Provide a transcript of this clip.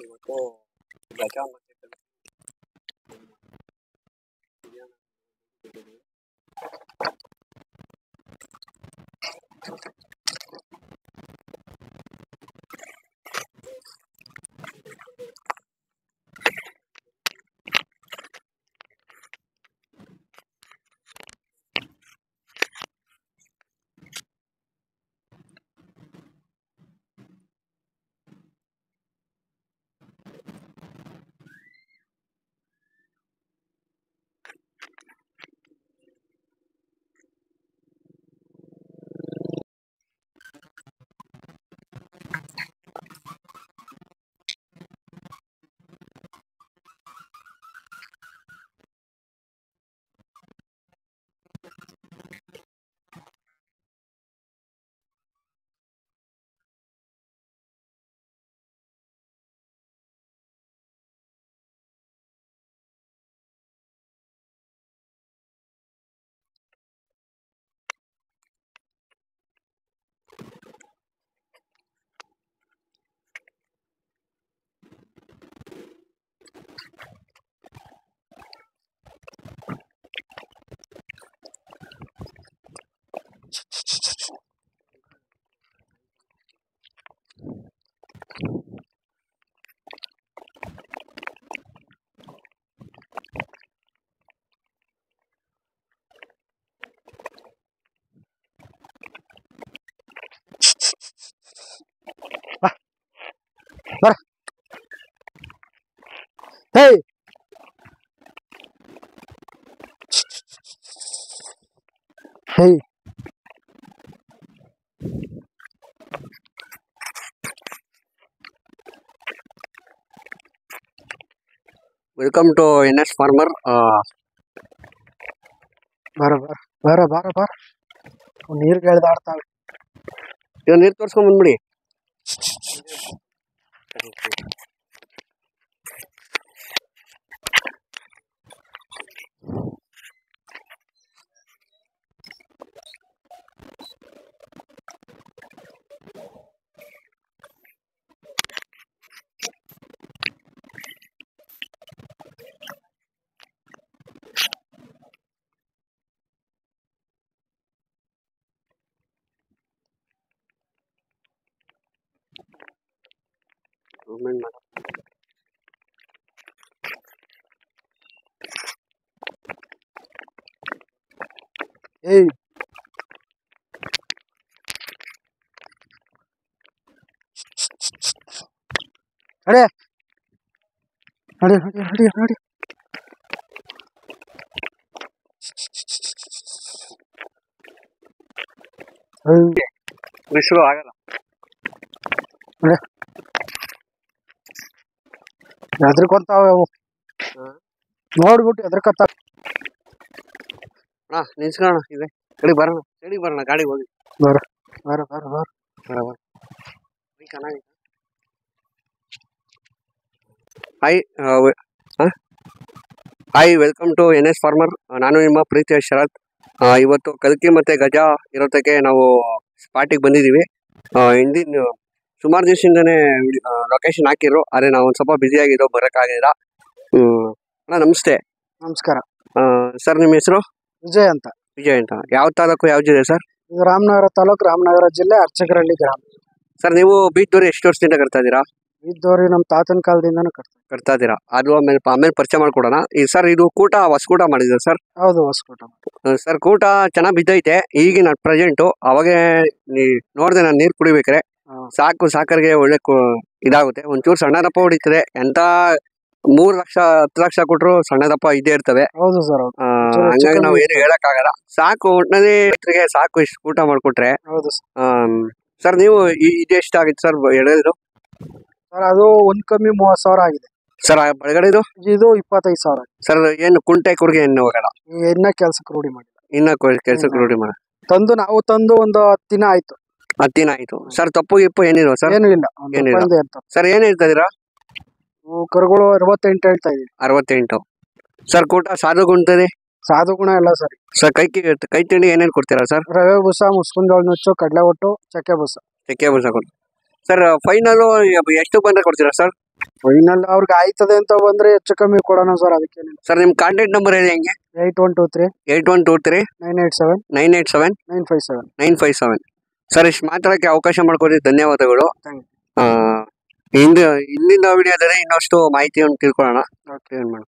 ಇವತ್ತು ಗಜ ಮತ್ತೆ Hey! Hey! Welcome to NS farmer. ಬಾರ ನೀರು ಗೆಳ್ದಾಡ್ತಾವೆ. ಈಗ ನೀರು ತೋರಿಸ್ಕೊಂಡ್ ಬಂದ್ಬಿಡಿ. Hey! ನಡಿ. ಬಿಸಿಲು ಆಗಲ್ಲ. ಎದ್ರಕೊಂತಾವ ಅವು ನೋಡ್ಬಿಟ್ಟು ಎದ್ರಕತ್ತಾವ. ನಿಲ್ಸ್ಕೋಣ ಇದೆ ಕಡೆ ಬರೋಣ ಗಾಡಿಗೆ ಹೋಗಿ. ಬಾರ. ಚೆನ್ನಾಗಿದೆ. Hi welcome to NS farmer. ನಾನು ನಿಮ್ಮ ಪ್ರೀತಿಯ ಶರತ್. ಇವತ್ತು ಕಲ್ಕಿ ಮತ್ತೆ ಗಜ ಇರೋದಕ್ಕೆ ನಾವು ಸ್ಪಾಟಿಗೆ ಬಂದಿದ್ದೀವಿ. ಹಿಂದಿನ ಸುಮಾರು ದಿವಸದಿಂದನೇ ಲೊಕೇಶನ್ ಹಾಕಿದ್ರು, ಆದರೆ ನಾವು ಒಂದು ಸ್ವಲ್ಪ ಬ್ಯುಸಿ ಆಗಿದ್ದೋ ಬರೋಕ್ಕಾಗಿಲ್ಲ. ಅಣ್ಣ ನಮಸ್ತೆ. ನಮಸ್ಕಾರ ಸರ್. ನಿಮ್ಮ ಹೆಸರು? ವಿಜಯ್ ಅಂತ. ಯಾವ ತಾಲೂಕು, ಯಾವ ಜಿಲ್ಲೆ ಸರ್? ಇದು ರಾಮನಗರ ತಾಲೂಕು, ರಾಮನಗರ ಜಿಲ್ಲೆ, ಅರ್ಚಕರಹಳ್ಳಿ ಗ್ರಾಮ. ಸರ್, ನೀವು ಬೀಜದವ್ರು ಎಷ್ಟು ವರ್ಷದಿಂದ ಕಟ್ತಾ ಇದ್ದೀರಾ? ಬೀಜದವ್ರಿ ನಮ್ಮ ತಾತನ ಕಾಲದಿಂದನೂ ಕಟ್ತಾ ಇದ್ದೀರಾ. ಅದು ಆಮೇಲೆ ಪರಿಚಯ ಮಾಡ್ಕೊಡೋಣ. ಸರ್, ಇದು ಹೊಸಕೂಟ ಮಾಡಿದ್ರೆ ಸರ್? ಹೌದು, ಹೊಸಕೂಟ. ಸರ್, ಕೂಟ ಚೆನ್ನಾಗಿ ಬಿದ್ದೈತೆ ಈಗಿನ ಪ್ರೆಸೆಂಟು. ಅವಾಗೇ ನೋಡಿದೆ ನಾನು ನೀರು ಕುಡಿಬೇಕಾರೆ. ಸಾಕರ್ಗೆ ಒಳ್ಳೆ ಇದಾಗುತ್ತೆ. ಒಂಚೂರು ಸಣ್ಣ ದಪ್ಪ ಹೊಡಿತದೆ. ಎಂತ 3 ಲಕ್ಷ 10 ಲಕ್ಷ ಕೊಟ್ಟರು ಸಣ್ಣ ದಪ್ಪ ಇದ್ದೇ ಇರ್ತವೆ. ಹೌದು ಸರ್. ಹಂಗಾಗಿ ನಾವು ಏನು ಹೇಳಕ್ಕಾಗಲ್ಲ. ಸಾಕು ಒಟ್ಟಿನಲ್ಲಿ ಸಾಕು ಇಷ್ಟು ಊಟ ಮಾಡ್ಕೊಟ್ರೆ. ಹೌದು ಸರ್. ನೀವು ಇದು ಎಷ್ಟಾಗಿತ್ತು ಸರ್ ಹೇಳಿದ್ರು? ಸರ್, ಅದು ಒಂದ್ ಕಮ್ಮಿ 30,000 ಆಗಿದೆ ಸರ್. ಒಳಗಡೆ ಇದು 25,000. ಸರ್, ಏನು ಕುಂಟೆ ಕುರ್ಗೆ ಏನು ಹೋಗಲ್ಲ? ಇನ್ನ ಕೆಲ್ಸಕ್ಕೆ ರೂಢಿ ಮಾಡಿ. ಕೆಲ್ಸಕ್ಕೆ ರೂಢಿ ಮಾಡಿ ನಾವು ತಂದು ಒಂದು 10 ದಿನ ಆಯ್ತು. 10 ದಿನ ಆಯ್ತು. ಸರ್, ತಪ್ಪು ಗಿಪ್ಪು ಏನಿಲ್ವ ಸರ್? ಏನು ಇಲ್ಲ. ಸರ್, ಏನ್ ಹೇಳ್ತಾ ಇದೀರಾ? ಕರುಗಳು 68 ಹೇಳ್ತಾ ಇದೀವಿ. 68. ಸರ್, ಕೂಟ ಸಾಲು ಗುಂಟದೆ? ಸಾಧು ಗುಣ ಎಲ್ಲ ಸರಿ. ಸರ್ ಕೈ ತಿಂಡಿ ಏನೇನು ಕೊಡ್ತೀರಾ ಸರ್? ರವೆ ಬೂಸ, ಮುಸ್ಕಿನ ಜೋಳ ನುಚ್ಚು, ಕಡಲೆ ಒಟ್ಟು, ಚಕ್ಕೆ ಬೂಸ. ಚಕ್ಕೆ ಬೂಸ ಕೊಡಿ ಸರ್. ಫೈನಲ್ ಎಷ್ಟು ಬಂದ್ರೆ ಕೊಡ್ತೀರಾ ಸರ್? ಫೈನಲ್ ಅವ್ರಿಗೆ ಆಯ್ತದೆ ಅಂತ ಬಂದ್ರೆ ಹೆಚ್ಚು ಕಮ್ಮಿ ಕೊಡೋಣ ಸರ್. ಅದಕ್ಕೇನಿಲ್ಲ. ಸರ್ ನಿಮ್ಮ ಕಾಂಟ್ಯಾಕ್ಟ್ ನಂಬರ್ ಹೇಳಿ ಹೆಂಗೆ? 8123 8123 987 987 957. 957. ಸರ್ ಇಷ್ಟು ಮಾತಾಡೋಕ್ಕೆ ಅವಕಾಶ ಮಾಡ್ಕೊಡಿ, ಧನ್ಯವಾದಗಳು. Thank ಹಿಂದಿನ ವಿಡಿಯೋದಲ್ಲಿ ಇನ್ನಷ್ಟು ಮಾಹಿತಿಯನ್ನು ತಿಳ್ಕೊಳ್ಳೋಣ. Okay. ಏನು ಮಾಡೋಣ.